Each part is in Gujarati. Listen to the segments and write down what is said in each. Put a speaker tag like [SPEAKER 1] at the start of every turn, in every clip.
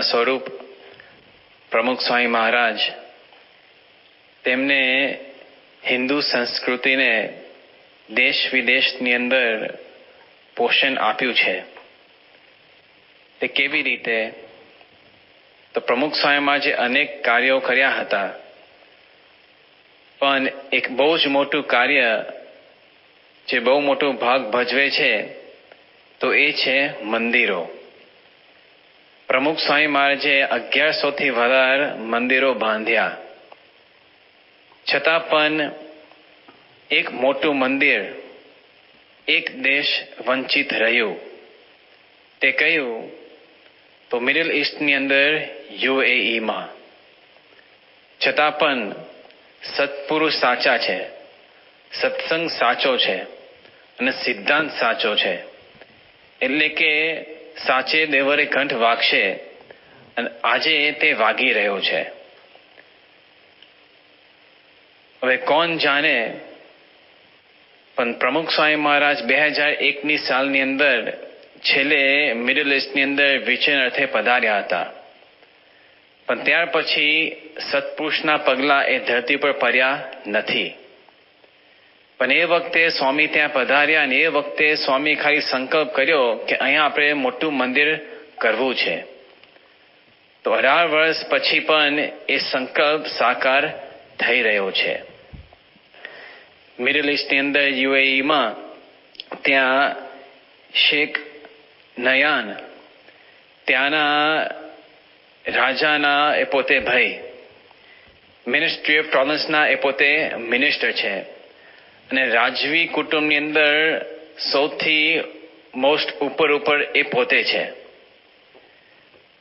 [SPEAKER 1] ધર્મ સ્વરૂપ પ્રમુખ સ્વામી મહારાજ તેમને હિન્દુ સંસ્કૃતિને દેશ વિદેશની અંદર પોષણ આપ્યું છે. તે કેવી રીતે? તો પ્રમુખ સ્વામી મહારાજે અનેક કાર્યો કર્યા હતા, પણ એક બહુ જ મોટું કાર્ય જે બહુ મોટો ભાગ ભજવે છે તો એ છે મંદિરો. પ્રમુખ સ્વામી મહારાજે 1100થી વધારે મંદિરો બાંધ્યા, છતાં પણ એક મોટું મંદિર એક દેશ વંચિત રહ્યું. તે કયું? તો મિડલ ઇસ્ટની અંદર UAEમાં. છતાં પણ સત્પુરુષ સાચા છે, સત્સંગ સાચો છે અને સિદ્ધાંત સાચો છે. એટલે કે સાચે દેવરે કંઠ વાગશે અને આજે તે વાગી રહ્યો છે. હવે કોણ જાણે, પણ પ્રમુખ સ્વામી મહારાજ 2001ની સાલની અંદર છેલ્લે મિડલ ઇસ્ટની અંદર વિચરણ અર્થે પધાર્યા હતા, પણ ત્યાર પછી સત્પુરુષના પગલા એ ધરતી પર પડ્યા નથી. પણ એ વખતે સ્વામી ત્યાં પધાર્યા અને એ વખતે સ્વામી ખાલી સંકલ્પ કર્યો કે અહીંયા આપણે મોટું મંદિર કરવું છે. તો 18 વર્ષ પછી પણ એ સંકલ્પ સાકાર થઈ રહ્યો છે. મિડલ ઇસ્ટની અંદર UAEમાં ત્યાં શેખ નયાન ત્યાંના રાજાના એ પોતે ભાઈ, મિનિસ્ટ્રી ઓફ ટોલન્સના એ પોતે મિનિસ્ટર છે અને રાજવી કુટુંબની અંદર સૌથી મોસ્ટ ઉપર એ પોતે છે.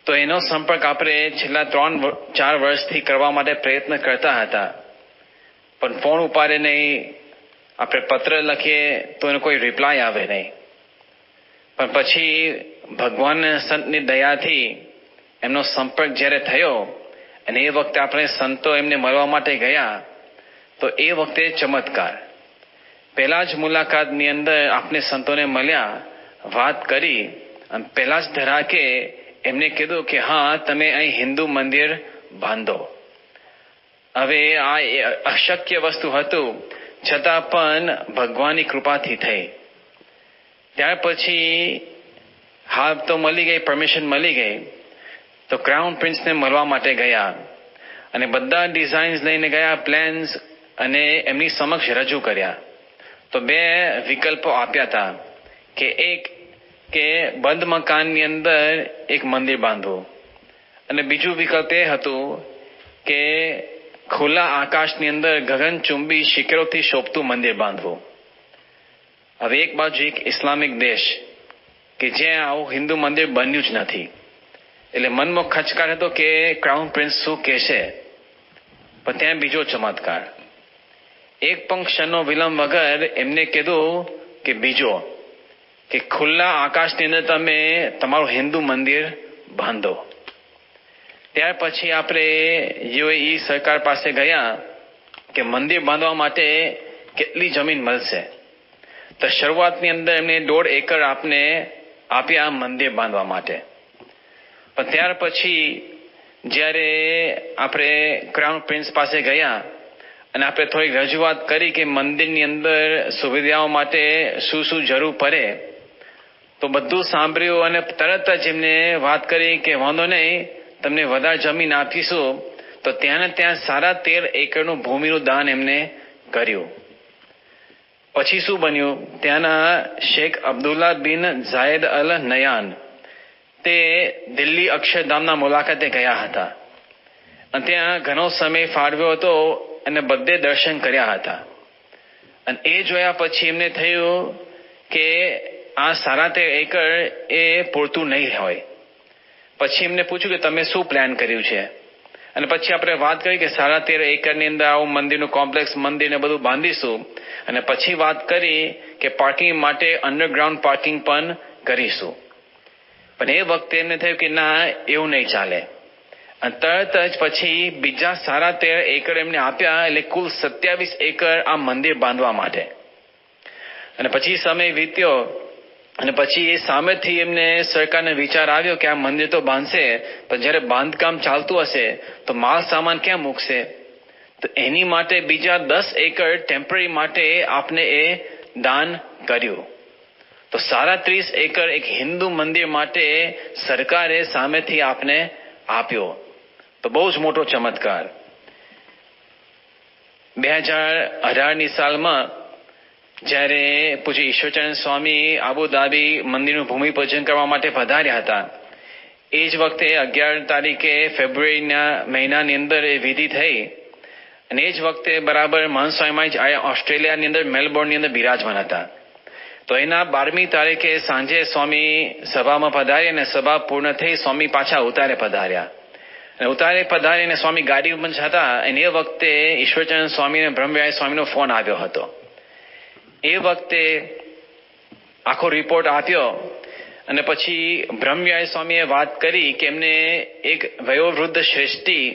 [SPEAKER 1] તો એનો સંપર્ક આપણે છેલ્લા 3-4 વર્ષથી કરવા માટે પ્રયત્ન કરતા હતા, પણ ફોન ઉપાડે નહીં, આપણે પત્ર લખીએ તો એનો કોઈ રિપ્લાય આવે નહીં. પણ પછી ભગવાન સંતની દયાથી એમનો સંપર્ક જ્યારે થયો અને એ વખતે આપણે સંતો એમને મળવા માટે ગયા તો એ વખતે ચમત્કાર. પહેલા જ મુલાકાતની અંદર આપણે સંતોને મળ્યા, વાત કરી અને પહેલા જ ધરાકે એમને કીધું કે હા, તમે અહીં હિન્દુ મંદિર બાંધો. હવે આ અશક્ય વસ્તુ હતું, છતાં પણ ભગવાનની કૃપાથી થઈ. ત્યાર પછી હા તો મળી ગઈ, પરમિશન મળી ગઈ, તો ક્રાઉન પ્રિન્સને મળવા માટે ગયા અને બધા ડિઝાઇન્સ લઈને ગયા, પ્લાન્સ, અને એમની સમક્ષ રજૂ કર્યા. તો 2 વિકલ્પો આપ્યા હતા કે એક કે બંધ મકાનની અંદર એક મંદિર બાંધવું, અને બીજું વિકલ્પ એ હતું કે ખુલ્લા આકાશની અંદર ગગનચુંબી શિખરોથી શોભતું મંદિર બાંધવું. હવે એક બાજુ એક ઇસ્લામિક દેશ કે જ્યાં આવું હિન્દુ મંદિર બન્યું જ નથી, એટલે મનમાં ખચકાટ હતો કે ક્રાઉન પ્રિન્સ શું કહેશે. પણ ત્યાં બીજો ચમત્કાર, એક પણ ક્ષણનો વિલંબ વગર એમને કીધું કે બીજો કે ખુલ્લા આકાશની અંદર તમે તમારું હિન્દુ મંદિર બાંધો. ત્યાર પછી આપણે UAE સરકાર પાસે ગયા કે મંદિર બાંધવા માટે કેટલી જમીન મળશે. તો શરૂઆતની અંદર એમને 1.5 એકર આપને આપ્યા મંદિર બાંધવા માટે. પણ ત્યાર પછી જ્યારે આપણે ક્રાઉન પ્રિન્સ પાસે ગયા અને આપણે થોડીક રજૂઆત કરી કે મંદિરની અંદર સુવિધાઓ માટે શું શું જરૂર પડે, તો બધું સાંભળ્યું અને તરત જ એમને વાત કરી કે વાંધો નહીં, તમને વધારે જમીન આપીશું. તો ત્યાં 13.5 એકરનું ભૂમિનું દાન એમને કર્યું. પછી શું બન્યું, ત્યાંના શેખ અબ્દુલ્લા બિન ઝાયદ અલ નયાન તે દિલ્હી અક્ષરધામના મુલાકાતે ગયા હતા અને ત્યાં ઘણો સમય ફાળવ્યો હતો અને બધે દર્શન કર્યા હતા. અને એ જોયા પછી એમને થયું કે આ 13.5 એકર એ પૂરતું નહીં હોય. પછી એમને પૂછ્યું કે તમે શું પ્લાન કર્યું છે, અને પછી આપણે વાત કરી કે 13.5 એકરની અંદર આવું મંદિરનું કોમ્પ્લેક્સ, મંદિરને બધું બાંધીશું, અને પછી વાત કરી કે પાર્કિંગ માટે અંડરગ્રાઉન્ડ પાર્કિંગ પણ કરીશું. પણ એ વખતે એમને થયું કે ના, એવું નહીં ચાલે. અને તરત જ પછી બીજા 13.5 એકર એમને આપ્યા, એટલે કુલ 27 એકર આ મંદિર બાંધવા માટે. અને પછી સમય વીત્યો અને પછી એ સામેથી એમને સરકારને વિચાર આવ્યો કે આ મંદિર તો બાંધશે, પણ જ્યારે બાંધકામ ચાલતું હશે તો માલ સામાન ક્યાં મૂકશે? તો એની માટે બીજા 10 એકર ટેમ્પરરી માટે આપને એ દાન કર્યું. તો 37 એકર એક હિન્દુ મંદિર માટે સરકારે સામેથી આપને આપ્યો. તો બહુ જ મોટો ચમત્કાર. 2018ની સાલમાં જ્યારે પૂજ્ય ઈશ્વરચંદ સ્વામી આબુધાબી મંદિરનું ભૂમિપૂજન કરવા માટે પધાર્યા હતા, એ જ વખતે 11 તારીખે ફેબ્રુઆરીના મહિનાની અંદર એ વિધિ થઈ. અને એ જ વખતે બરાબર મહંત સ્વામી ઓસ્ટ્રેલિયાની અંદર મેલબોર્નની અંદર બિરાજમાન હતા. તો એના 12મી તારીખે સાંજે સ્વામી સભામાં પધાર્યા અને સભા પૂર્ણ થઈ સ્વામી પાછા ઉતારે પધાર્યા. અને ઉતારે પધારીને સ્વામી ગાડીમાં હતા અને એ વખતે ઈશ્વરચંદ સ્વામી અને બ્રહ્મવિહારી સ્વામીનો ફોન આવ્યો હતો. એ વખતે આખો રિપોર્ટ આપ્યો અને પછી બ્રહ્મવિહારી સ્વામીએ વાત કરી કે એમને એક વયોવૃદ્ધ શ્રેષ્ઠી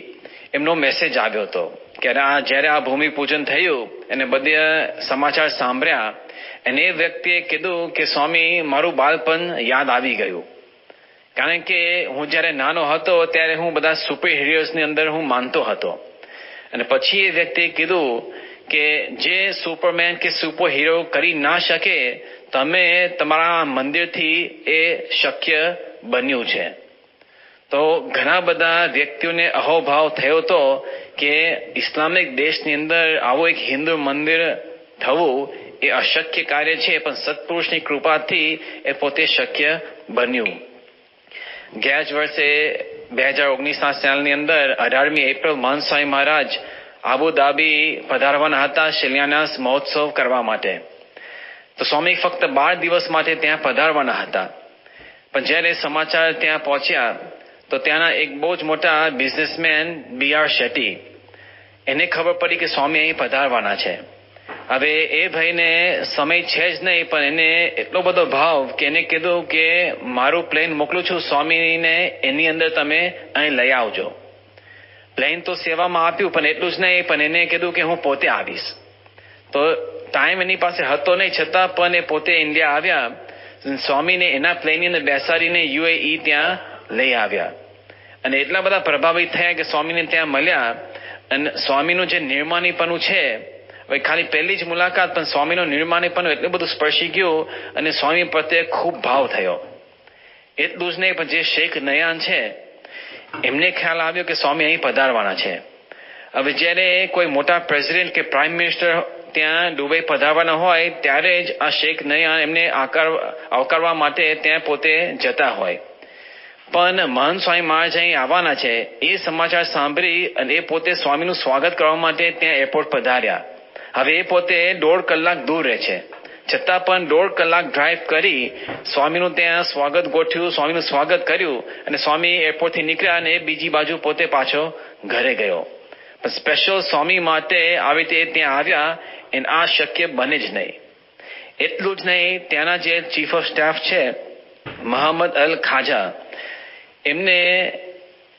[SPEAKER 1] એમનો મેસેજ આવ્યો હતો કે જ્યારે આ ભૂમિપૂજન થયું અને બધા સમાચાર સાંભળ્યા અને એ વ્યક્તિએ કીધું કે સ્વામી મારું બાળપણ યાદ આવી ગયું, કારણ કે હું જ્યારે નાનો હતો ત્યારે હું બધા સુપર હિરોઝની અંદર હું માનતો હતો. અને પછી એ વ્યક્તિએ કીધું કે જે સુપરમેન કે સુપર હીરો કરી ના શકે તમે તમારા મંદિરથી એ શક્ય બન્યું છે. તો ઘણા બધા વ્યક્તિઓને અહોભાવ થયો હતો કે ઇસ્લામિક દેશની અંદર આવું એક હિન્દુ મંદિર થવું એ અશક્ય કાર્ય છે, પણ સત્પુરુષની કૃપાથી એ પોતે શક્ય બન્યું. ગયા જ વર્ષે 2019ના સાલની અંદર 18મી એપ્રિલ મહંત સ્વામી મહારાજ આબુધાબી પધારવાના હતા શિલાન્યાસ મહોત્સવ કરવા માટે. તો સ્વામી ફક્ત 12 દિવસ માટે ત્યાં પધારવાના હતા. પણ જ્યારે સમાચાર ત્યાં પહોંચ્યા તો ત્યાંના એક બહુ જ મોટા બિઝનેસમેન BR શેટ્ટી એને ખબર પડી કે સ્વામી અહીં પધારવાના છે. હવે એ ભાઈને સમય છે જ નહીં, પણ એને એટલો બધો ભાવ કે એને કીધું કે મારું પ્લેન મોકલું છું સ્વામીને, એની અંદર તમે અહીં લઈ આવજો. પ્લેન તો સેવામાં આપ્યું, પણ એટલું જ નહીં, પણ એને કીધું કે હું પોતે આવીશ. તો ટાઈમ એની પાસે હતો નહીં, છતાં પણ એ પોતે ઇન્ડિયા આવ્યા. સ્વામીને એના પ્લેનની અંદર બેસાડીને UAE ત્યાં લઈ આવ્યા. અને એટલા બધા પ્રભાવિત થયા કે સ્વામીને ત્યાં મળ્યા. અને સ્વામીનું જે નિર્માણીપણું છે, હવે ખાલી પહેલી જ મુલાકાત પણ સ્વામીનું નિર્માણીપણું એટલું બધું સ્પર્શી ગયું અને સ્વામી પ્રત્યે ખૂબ ભાવ થયો. એટલું જ નહીં, પણ જે શેખ નયાન છે એમને ખ્યાલ આવ્યો કે સ્વામી અહીં પધારવાના છે. હવે જ્યારે કોઈ મોટા પ્રેસિડેન્ટ કે પ્રાઇમ મિનિસ્ટર ત્યાં દુબઈ પધારવાના હોય ત્યારે જ આ શેખ નયાન એમને આવકારવા માટે ત્યાં પોતે જતા હોય. પણ મહંત સ્વામી મહારાજ અહીં આવવાના છે એ સમાચાર સાંભળી અને એ પોતે સ્વામીનું સ્વાગત કરવા માટે ત્યાં એરપોર્ટ પધાર્યા. હવે એ પોતે 1.5 કલાક દૂર રહે છે, છતાં પણ 1.5 કલાક ડ્રાઈવ કરી સ્વામીનું ત્યાં સ્વાગત ગોઠવ્યું, સ્વામીનું સ્વાગત કર્યું અને સ્વામી એરપોર્ટથી નીકળ્યા અને બીજી બાજુ પોતે પાછો ઘરે ગયો. પણ સ્પેશિયલ સ્વામી માટે આવી રીતે ત્યાં આવ્યા અને આ શક્ય બને જ નહીં. એટલું જ નહીં, ત્યાંના જે ચીફ ઓફ સ્ટાફ છે મોહમ્મદ અલ ખાજા,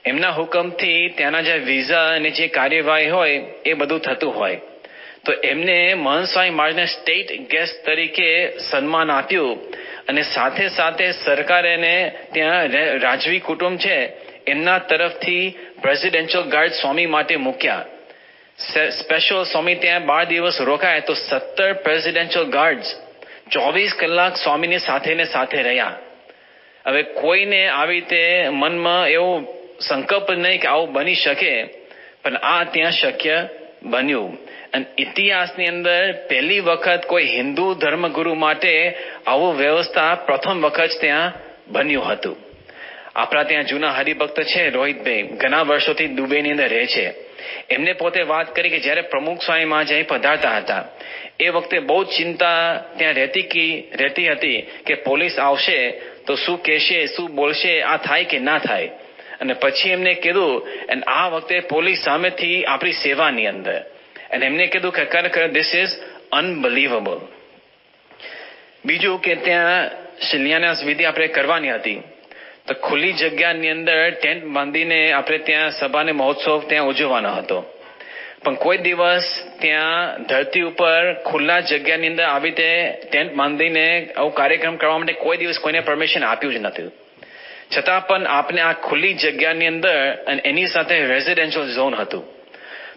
[SPEAKER 1] એમના હુકમથી ત્યાંના જે વિઝા અને જે કાર્યવાહી હોય એ બધું થતું હોય. તો એમને મહંત સ્વામી મહારાજને સ્ટેટ ગેસ્ટ તરીકે સન્માન આપ્યું અને સાથે સાથે સરકારે એને ત્યાં રાજવી કુટુંબ છે એમના તરફથી પ્રેસિડેન્શિયલ ગાર્ડ સ્વામી માટે મૂક્યા. સ્પેશિયલ સ્વામી ત્યાં 12 દિવસ રોકાય તો 17 પ્રેસિડેન્શિયલ ગાર્ડ્સ 24 કલાક સ્વામીની સાથે રહ્યા. હવે કોઈને આવી રીતે મનમાં એવો સંકલ્પ નહીં કે આવું બની શકે, પણ આ ત્યાં શક્ય બન્યું. અને ઇતિહાસની અંદર પહેલી વખત કોઈ હિન્દુ ધર્મગુરુ માટે આવું વ્યવસ્થા પ્રથમ વખત ત્યાં બન્યું હતું. આપણા ત્યાં જૂના હરિભક્ત છે રોહિતભાઈ, ઘણા વર્ષોથી દુબઈની અંદર રહે છે. એમને પોતે વાત કરી કે જ્યારે પ્રમુખ સ્વામી મહારાજ અહીં પધારતા હતા એ વખતે બહુ જ ચિંતા ત્યાં રહેતી હતી કે પોલીસ આવશે તો શું કહેશે, શું બોલશે, આ થાય કે ના થાય. અને પછી એમને કીધું, અને આ વખતે પોલીસ સામેથી આપણી સેવાની અંદર, અને એમને કીધું કે ખરેખર ધીસ ઇઝ અનબિલીવેબલ. બીજું કે ત્યાં શિલાન્યાસ વિધિ આપણે કરવાની હતી તો ખુલ્લી જગ્યાની અંદર ટેન્ટ બાંધીને આપણે ત્યાં સભાને મહોત્સવ ત્યાં ઉજવવાનો હતો. પણ કોઈ દિવસ ત્યાં ધરતી ઉપર ખુલ્લા જગ્યાની અંદર આવી રીતે ટેન્ટ બાંધીને આવો કાર્યક્રમ કરવા માટે કોઈ દિવસ કોઈને પરમિશન આપ્યું જ નથી. છતાં પણ આપને આ ખુલ્લી જગ્યાની અંદર અને એની સાથે રેઝિડેન્શિયલ ઝોન હતું.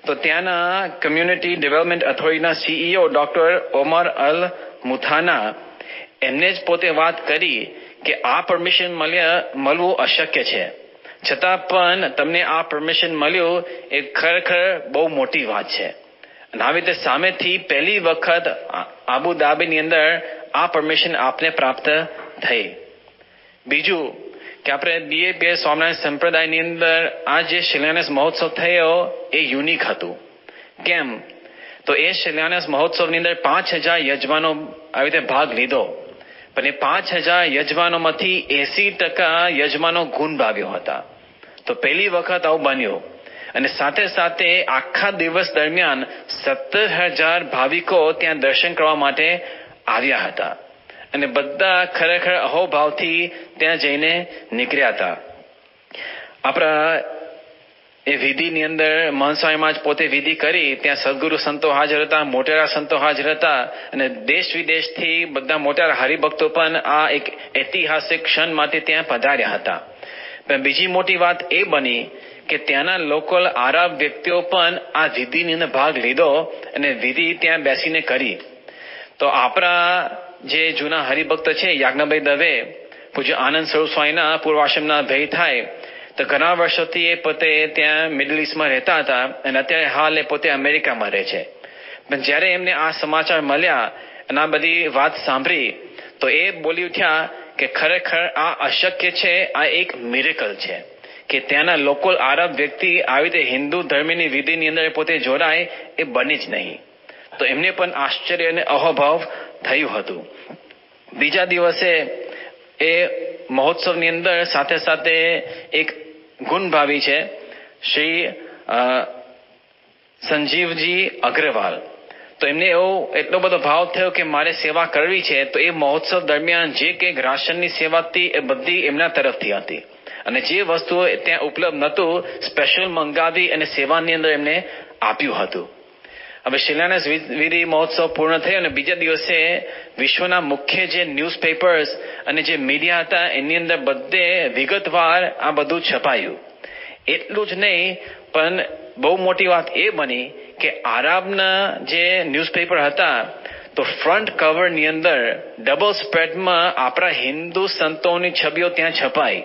[SPEAKER 1] તો ત્યાંના કમ્યુનિટી ડેવલપમેન્ટ ઓથોરિટીના CEO doctor Omar Al Muthana એમને જ પોતે વાત કરી કે આ પરમિશન મળવું અશક્ય છે, છતાં પણ તમને આ પરમિશન મળ્યું એ ખરેખર બહુ મોટી વાત છે. અને આવી રીતે સામેથી પહેલી વખત આબુધાબીની અંદર આ પરમિશન આપને પ્રાપ્ત થઈ. બીજું કે આપણે DAPS સ્વામિનારાયણ સંપ્રદાયની અંદર આ જે શિલાન્યાસ મહોત્સવ થયો એ યુનિક હતું. કેમ? તો એ શિલાન્યાસ મહોત્સવની અંદર 5,000 યજમાનો આવી રીતે ભાગ લીધો, પણ એ 5,000 યજમાનોમાંથી 80% યજમાનો ગુણ ભાગ્યો હતા. તો પહેલી વખત આવું બન્યું. અને સાથે સાથે આખા દિવસ દરમિયાન 17,000 ભાવિકો ત્યાં દર્શન કરવા માટે આવ્યા હતા. અને બધા ખરેખર અહોભાવથી ત્યાં જઈને નીકળ્યા હતા. આપણા એ વિધિની અંદર મહંત જ પોતે વિધિ કરી. ત્યાં સદગુરુ સંતો હાજર હતા, મોટેરા સંતો હાજર હતા, અને દેશ વિદેશથી બધા મોટેરા હરિભક્તો પણ આ એક ઐતિહાસિક ક્ષણ માટે ત્યાં પધાર્યા હતા. પણ બીજી મોટી વાત એ બની કે ત્યાંના લોકલ આરબ વ્યક્તિઓ પણ આ વિધિની અંદર ભાગ લીધો અને વિધિ ત્યાં બેસીને કરી. તો આપણા જે જૂના હરિભક્ત છે યાજ્ઞભાઈ દવે, પૂજ્ય આનંદ સ્વરૂપ સ્વામીના પૂર્વાશ્રમના ભય થાય, તો ઘણા વર્ષોથી એ પોતે ત્યાં મિડલ ઇસ્ટમાં રહેતા હતા અને અત્યારે હાલ એ પોતે અમેરિકામાં રહે છે. પણ જ્યારે એમને આ સમાચાર મળ્યા અને આ બધી વાત સાંભળી તો એ બોલી ઉઠ્યા કે ખરેખર આ અશક્ય છે, આ એક મિરેકલ છે કે ત્યાંના લોકલ આરબ વ્યક્તિ આવી રીતે હિન્દુ ધર્મની વિધિની અંદર પોતે જોડાય એ બની જ નહીં. તો એમને પણ આશ્ચર્ય અને અહોભાવ થયું હતું. બીજા દિવસે એ મહોત્સવની અંદર સાથે સાથે એક ગુણભાવી છે શ્રી સંજીવજી અગ્રવાલ. તો એમને એટલો બધો ભાવ થયો કે મારે સેવા કરવી છે. તો એ મહોત્સવ દરમિયાન જે કંઈક રાશનની સેવા હતી એ બધી એમના તરફથી હતી, અને જે વસ્તુઓ ત્યાં ઉપલબ્ધ નહોતું સ્પેશિયલ મંગાવી અને સેવાની અંદર એમને આપ્યું હતું. હવે શિલાન્યાસ વિધિ મહોત્સવ પૂર્ણ થયો અને બીજા દિવસે વિશ્વના મુખ્ય જે ન્યૂઝપેપર્સ અને જે મીડિયા હતા એની અંદર બધે વિગતવાર આ બધું છપાયું. એટલું જ નહીં, પણ બહુ મોટી વાત એ બની કે આરબના જે ન્યૂઝપેપર હતા તો ફ્રન્ટ કવરની અંદર ડબલ સ્પ્રેડમાં આપણા હિન્દુ સંતોની છબીઓ ત્યાં છપાઈ.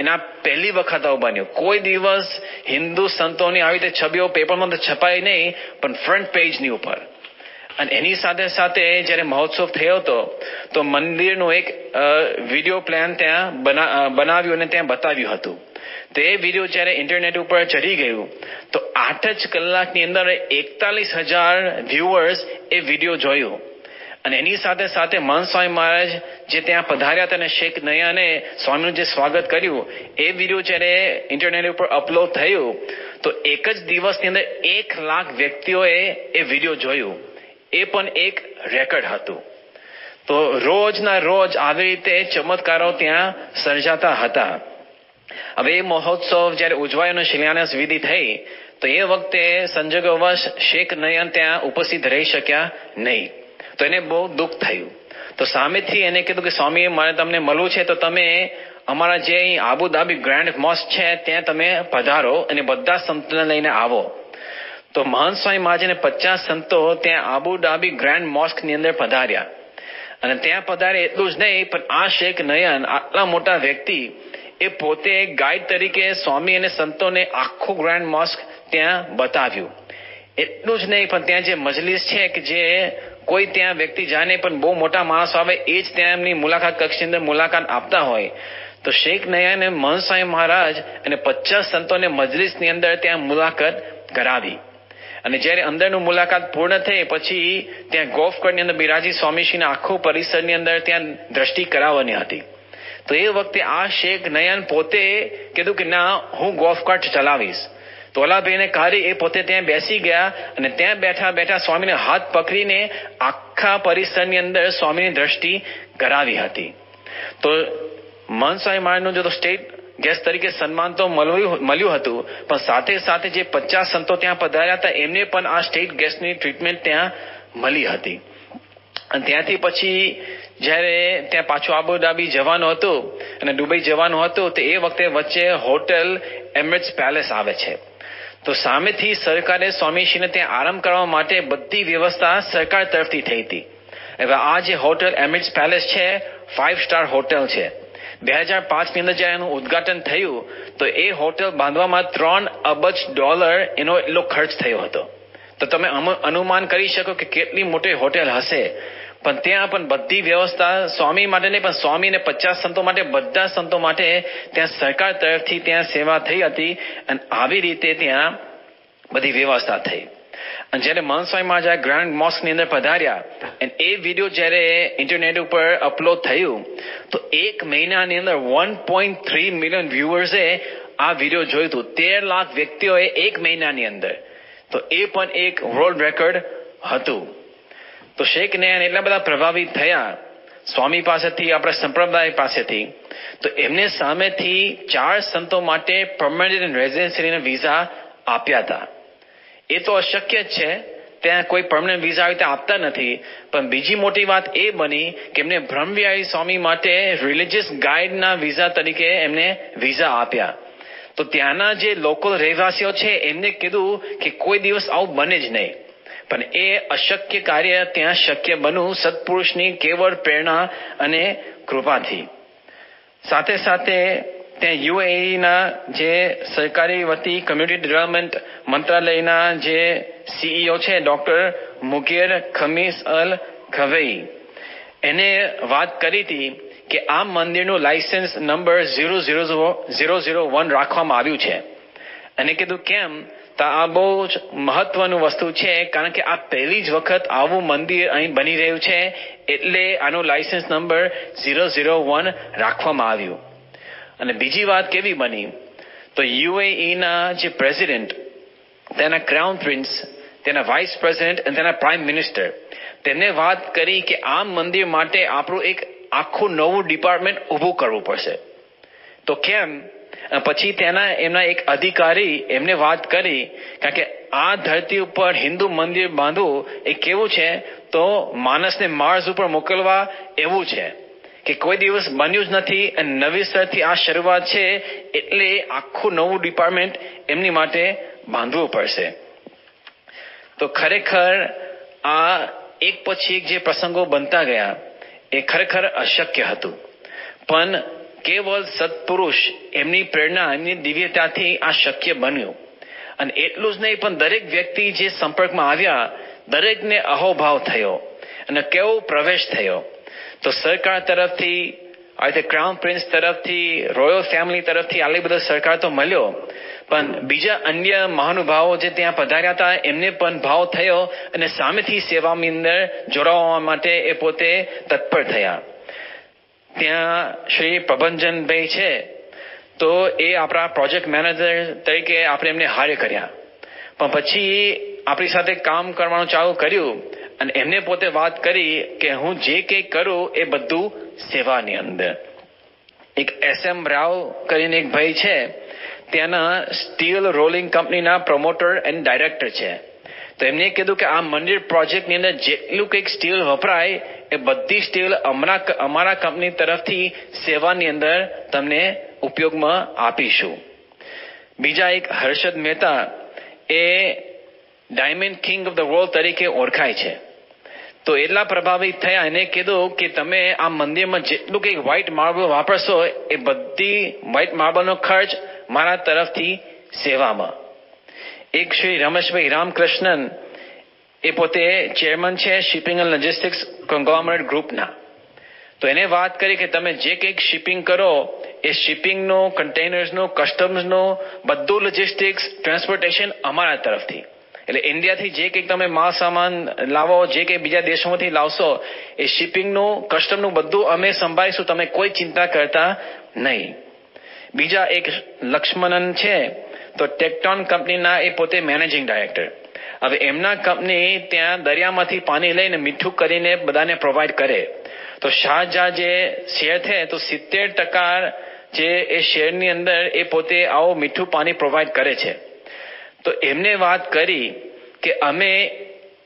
[SPEAKER 1] એના પહેલી વખત આવું બન્યું. કોઈ દિવસ હિન્દુ સંતોની આવી રીતે છબીઓ પેપરમાં તો છપાઈ નહીં, પણ ફ્રન્ટ પેજની ઉપર. અને એની સાથે સાથે જ્યારે મહોત્સવ થયો હતો તો મંદિરનું એક વિડીયો પ્લાન ત્યાં બનાવ્યું અને ત્યાં બતાવ્યું હતું. તો એ વિડીયો જ્યારે ઇન્ટરનેટ ઉપર ચડી ગયું તો 8 જ કલાકની અંદર 41,000 વ્યુઅર્સ એ વિડીયો જોયું. અને એની સાથે સાથે મહંત સ્વામી મહારાજ જે ત્યાં પધાર્યા હતા અને શેખ નયાને સ્વામીનું જે સ્વાગત કર્યું એ વિડીયો જ્યારે ઇન્ટરનેટ ઉપર અપલોડ થયું તો એક જ દિવસની અંદર 1 લાખ વ્યક્તિઓએ એ વિડીયો જોયું. એ પણ એક રેકોર્ડ હતું. તો રોજના રોજ આવી રીતે ચમત્કારો ત્યાં સર્જાતા હતા. હવે એ મહોત્સવ જ્યારે ઉજવાયો શિલાન્યાસ વિધિ થઈ તો એ વખતે સંજોગોવશ શેખ નયન ત્યાં ઉપસ્થિત રહી શક્યા નહીં. તો એને બહુ દુઃખ થયું. તો સામેથી એને કીધું કે સ્વામી, મારે તમને મળવું છે તો તમે અમારા જે અહીં આબુધાબી ગ્રાન્ડ મોસ્ક છે ત્યાં તમે પધારો અને બધા સંતોને લઈને આવો. તો મહંત સ્વામી મહારાજને 50 સંતો ત્યાં આબુધાબી ગ્રાન્ડ મોસ્કની અંદર પધાર્યા. અને ત્યાં પધારે એટલું જ નહીં, પણ આ શેખ નયન આટલા મોટા વ્યક્તિ એ પોતે ગાઈડ તરીકે સ્વામી અને સંતોને આખું ગ્રાન્ડ મોસ્ક ત્યાં બતાવ્યું. એટલું જ નહીં, પણ ત્યાં જે મજલિસ છે કે જે કોઈ ત્યાં વ્યક્તિ જાય નહીં પણ બહુ મોટા માણસ આવે એ જ ત્યાં એમની મુલાકાત કક્ષની અંદર મુલાકાત આપતા હોય. તો શેખ નયને મહંત સ્વામી મહારાજ અને 50 સંતોને મજલિસની અંદર ત્યાં મુલાકાત કરાવી. અને જ્યારે અંદરનું મુલાકાત પૂર્ણ થઈ પછી ત્યાં ગોલ્ફ કાર્ટની અંદર બિરાજી સ્વામીશ્રીના આખું પરિસરની અંદર ત્યાં દ્રષ્ટિ કરાવવાની હતી. તો એ વખતે આ શેખ નયન પોતે કીધું કે ના, હું ગોલ્ફ કાર્ટ ચલાવીશ. તો ઓલાભાઈને કાઢી એ પોતે ત્યાં બેસી ગયા અને ત્યાં બેઠા બેઠા સ્વામીને હાથ પકડીને આખા પરિસરની અંદર સ્વામીની દ્રષ્ટિ કરાવી હતી. તો મહંત સ્વામી મહારાજનું જો સ્ટેટ ગેસ્ટ તરીકે સન્માન તો મળ્યું હતું, પણ સાથે સાથે જે 50 સંતો ત્યાં પધાર્યા હતા એમને પણ આ સ્ટેટ ગેસ્ટની ટ્રીટમેન્ટ ત્યાં મળી હતી. અને ત્યાંથી પછી જ્યારે ત્યાં પાછું આબુધાબી જવાનું હતું અને દુબઈ જવાનું હતું, તો એ વખતે વચ્ચે હોટેલ એમિરેટ્સ પેલેસ આવે છે. તો સામેથી સરકારે સ્વામીશ્રીને ત્યાં આરામ કરવા માટે બધી વ્યવસ્થા સરકાર તરફથી થઈ હતી. હવે આ જે હોટેલ એમિરેટ્સ પેલેસ છે 5 સ્ટાર હોટેલ છે. 2005 ની અંદર જ્યારે એનું ઉદ્ઘાટન થયું તો એ હોટેલ બાંધવામાં $3 અબજ એનો એટલો ખર્ચ થયો હતો. તો તમે અનુમાન કરી શકો કે કેટલી મોટી હોટેલ હશે. પણ ત્યાં પણ બધી વ્યવસ્થા સ્વામી માટે નહીં, પણ સ્વામી ને 50 સંતો માટે, બધા સંતો માટે ત્યાં સરકાર તરફથી ત્યાં સેવા થઈ હતી. અને આવી રીતે ત્યાં બધી વ્યવસ્થા થઈ. અને જ્યારે મહંત સ્વામી મહારાજ ગ્રાન્ડ મોસ્ક ની અંદર પધાર્યા અને એ વિડીયો જ્યારે ઇન્ટરનેટ ઉપર અપલોડ થયું તો 1 મહિનાની અંદર 1.3 મિલિયન વ્યુઅર્સે આ વિડીયો જોયું હતું. 13 લાખ વ્યક્તિઓએ 1 મહિનાની અંદર. તો એ પણ એક વર્લ્ડ રેકોર્ડ હતું. તો શેખ નયન એટલા બધા પ્રભાવિત થયા સ્વામી પાસેથી, આપણા સંપ્રદાય પાસેથી, તો એમને સામેથી 4 સંતો માટે પરમનન્ટ રેઝિડન્સીના વિઝા આપ્યા હતા. એ તો અશક્ય જ છે, ત્યાં કોઈ પરમનન્ટ વિઝા આવી રીતે આપતા નથી. પણ બીજી મોટી વાત એ બની કે એમને બ્રહ્મવિહારી સ્વામી માટે રિલિજિયસ ગાઈડના વિઝા તરીકે એમને વિઝા આપ્યા. તો ત્યાંના જે લોકલ રહેવાસીઓ છે એમને કીધું કે કોઈ દિવસ આવું બને જ નહીં. પણ એ અશક્ય કાર્ય ત્યાં શક્ય બન્યું સત્પુરુષની કેવળ પ્રેરણા અને કૃપાથી. સાથે સાથે ત્યાં યુએઈના જે સરકારી વતી કમ્યુનિટી ડેવલપમેન્ટ મંત્રાલયના જે સીઈઓ છે ડોક્ટર મુગેર ખમીસ અલ ખવેઈ, એને વાત કરી હતી કે આ મંદિરનું લાયસન્સ નંબર 00001 રાખવામાં આવ્યું છે. અને કીધું કેમ, તો આ બહુ જ મહત્વનું વસ્તુ છે, કારણ કે આ પહેલી જ વખત આવું મંદિર અહીં બની રહ્યું છે, એટલે આનો લાયસન્સ નંબર 001 રાખવામાં આવ્યું. અને બીજી વાત કેવી બની, તો યુએઈના જે પ્રેસિડેન્ટ, તેના ક્રાઉન પ્રિન્સ, તેના વાઇસ પ્રેસિડેન્ટ અને તેના પ્રાઇમ મિનિસ્ટર, તેમને વાત કરી કે આ મંદિર માટે આપણું એક આખું નવું ડિપાર્ટમેન્ટ ઊભું કરવું પડશે. તો કેમ, પછી તેના એમના એક અધિકારી એમને વાત કરી, કારણ કે આ ધરતી ઉપર હિન્દુ મંદિર બાંધવું એ કેવું છે, તો માણસને માર્સ ઉપર મોકલવા એવું છે કે કોઈ દિવસ બન્યું જ નથી અને નવેસરથી આ શરૂઆત છે, એટલે આખું નવું ડિપાર્ટમેન્ટ એમની માટે બાંધવું પડશે. તો ખરેખર આ એક પછી એક જે પ્રસંગો બનતા ગયા એ ખરેખર અશક્ય હતું. પણ કેવળ સત્પુરુષ એમની પ્રેરણા, એમની દિવ્યતાથી આ શક્ય બન્યું. અને એટલું જ નહીં, પણ દરેક વ્યક્તિ જે સંપર્કમાં આવ્યા દરેકને અહોભાવ થયો અને કેવો પ્રવેશ થયો. તો સરકાર તરફથી, આ રીતે ક્રાઉન પ્રિન્સ તરફથી, રોયલ ફેમિલી તરફથી આટલી બધો સરકાર તો મળ્યો, પણ બીજા અન્ય મહાનુભાવો જે ત્યાં પધાર્યા હતા એમને પણ ભાવ થયો અને સામેથી સેવાની અંદર જોડાવા માટે એ પોતે તત્પર થયા. ત્યાં શ્રી પ્રભંજનભાઈ છે, તો એ આપણા પ્રોજેક્ટ મેનેજર તરીકે આપણે એમને હાયર કર્યા. પણ પછી આપણી સાથે કામ કરવાનું ચાલુ કર્યું અને એમને પોતે વાત કરી કે હું જે કંઈ કરું એ બધું સેવાની અંદર. એક SM રાવ કરીને એક ભાઈ છે, ત્યાંના સ્ટીલ રોલિંગ કંપનીના પ્રમોટર એન્ડ ડાયરેક્ટર છે. તો એમને કીધું કે આ મંદિર પ્રોજેક્ટની અંદર જેટલું કંઈક સ્ટીલ વપરાય એ બધી સ્ટીલ અમારા કંપની તરફથી સેવાની અંદર તમને ઉપયોગમાં આપીશું. બીજા એક હર્ષદ મહેતા, એ diamond king of the world તરીકે ઓળખાય છે. તો એટલા પ્રભાવિત થયા, એને કીધું કે તમે આ મંદિરમાં જેટલું કંઈક વ્હાઇટ માર્બલ વાપરશો એ બધી વ્હાઇટ માર્બલનો ખર્ચ મારા તરફથી સેવામાં. એક શ્રી રમેશભાઈ રામકૃષ્ણન, એ પોતે ચેરમેન છે શિપિંગ એન્ડ લોજિસ્ટિક્સ કોંગ્લોમરેટ ગ્રુપના. તો એને વાત કરી કે તમે જે કંઈક શિપિંગ કરો એ શિપિંગનો, કન્ટેનર્સનો, કસ્ટમ્સનો બધું લોજિસ્ટિક્સ, ટ્રાન્સપોર્ટેશન અમારા તરફથી. એટલે ઇન્ડિયાથી જે કંઈક તમે માલ સામાન લાવો, જે કંઈ બીજા દેશોમાંથી લાવશો, એ શિપિંગનું, કસ્ટમનું બધું અમે સંભાળીશું, તમે કોઈ ચિંતા કરતા નહીં. બીજા એક લક્ષ્મણન છે, તો ટેક્ટોન કંપનીના એ પોતે મેનેજિંગ ડાયરેક્ટર. હવે એમના કંપની ત્યાં દરિયામાંથી પાણી લઈને મીઠું કરીને બધાને પ્રોવાઈડ કરે. તો શારજાહ જે શેર છે તો 70% જે એ શહેરની અંદર એ પોતે આવો મીઠું પાણી પ્રોવાઈડ કરે છે. તો એમને વાત કરી કે અમે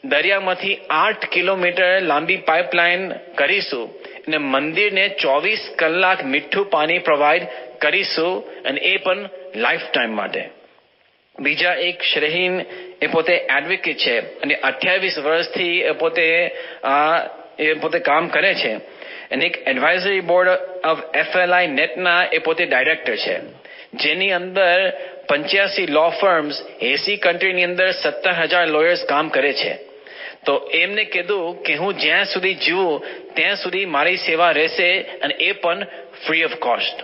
[SPEAKER 1] દરિયામાંથી 8 કિલોમીટર લાંબી પાઇપલાઇન કરીશું અને મંદિરને 24 કલાક મીઠું પાણી પ્રોવાઈડ કરીશું અને એ પણ લાઈફ ટાઈમ માટે. બીજા એક શરહીન એ પોતે એડવોકેટ છે અને 28 વર્ષથી એ પોતે કામ કરે છે અને એક એડવાઇઝરી બોર્ડ ઓફ FLI નેટના એ પોતે ડાયરેક્ટર છે, જેની અંદર 85 લો ફર્મ્સ 80 કન્ટ્રીની અંદર 17,000 લોયર્સ કામ કરે છે. તો એમને કીધું કે હું જ્યાં સુધી જીવું ત્યાં સુધી મારી સેવા રહેશે અને એ પણ ફ્રી ઓફ કોસ્ટ.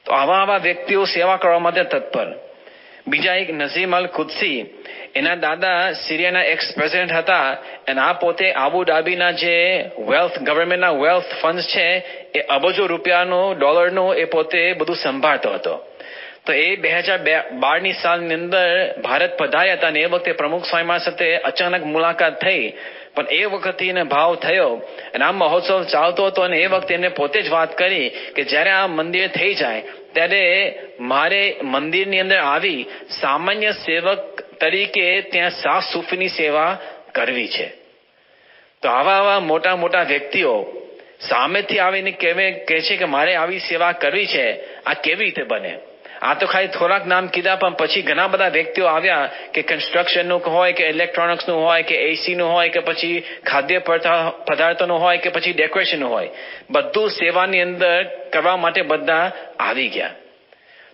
[SPEAKER 1] તો આવા વ્યક્તિઓ સેવા કરવા માટે તત્પર. બીજા એક નઝીમ અલ કુદસી, એના દાદા સિરિયાના એક્સ પ્રેસિડેન્ટ હતા અને આ પોતે આબુધાબીના જે ગવર્મેન્ટના વેલ્થ ફંડ છે એ અબજો રૂપિયાનો ડોલરનો એ પોતે બધું સંભાળતો હતો. તો એ 2012ની સાલની અંદર ભારત પધાર્યા હતા અને એ વખતે પ્રમુખ સ્વામી સાથે અચાનક મુલાકાત થઈ, પણ એ વખતે એને ભાવ થયો અને આ મહોત્સવ ચાલતો હતો અને એ વખતે એને પોતે જ વાત કરી કે જ્યારે આ મંદિર થઈ જાય ત્યારે મારે મંદિરની અંદર આવી સામાન્ય સેવક તરીકે ત્યાં સાફ સૂફીની સેવા કરવી છે. તો આવા મોટા મોટા વ્યક્તિઓ સામેથી આવીને કહે છે કે મારે આવી સેવા કરવી છે, આ કેવી રીતે બને? આ તો ખાલી થોડાક નામ કીધા, પણ પછી ઘણા બધા વ્યક્તિઓ આવ્યા કે કન્સ્ટ્રક્શનનું હોય કે ઇલેક્ટ્રોનિક્સનું હોય કે એસીનું હોય કે પછી ખાદ્ય પદાર્થોનું હોય કે પછી ડેકોરેશનનું હોય, બધું સેવાની અંદર કરવા માટે બધા આવી ગયા.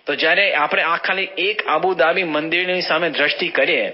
[SPEAKER 1] તો જ્યારે આપણે આ ખાલી એક આબુધાબી મંદિરની સામે દ્રષ્ટિ કરીએ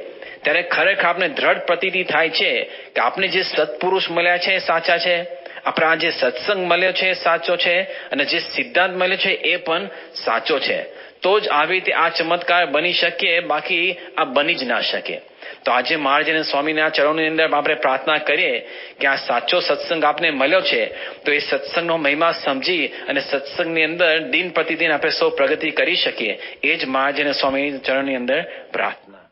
[SPEAKER 1] ત્યારે ખરેખર આપણે દ્રઢ પ્રતીતિ થાય છે કે આપણે જે સત્પુરુષ મળ્યા છે સાચા છે, આપણે આ જે સત્સંગ મળ્યો છે સાચો છે અને જે સિદ્ધાંત મળ્યો છે એ પણ સાચો છે. તો જ આવી રીતે આ ચમત્કાર બની શકે, બાકી આ બની જ ના શકે. તો આજે મહારાજ સ્વામીના ચરણોની અંદર આપણે પ્રાર્થના કરીએ કે આ સાચો સત્સંગ આપને મળ્યો છે તો એ સત્સંગનો મહિમા સમજી અને સત્સંગની અંદર દિન પ્રતિદિન આપણે સૌ પ્રગતિ કરી શકીએ. એ જ મહારાજ સ્વામીના ચરણની અંદર પ્રાર્થના.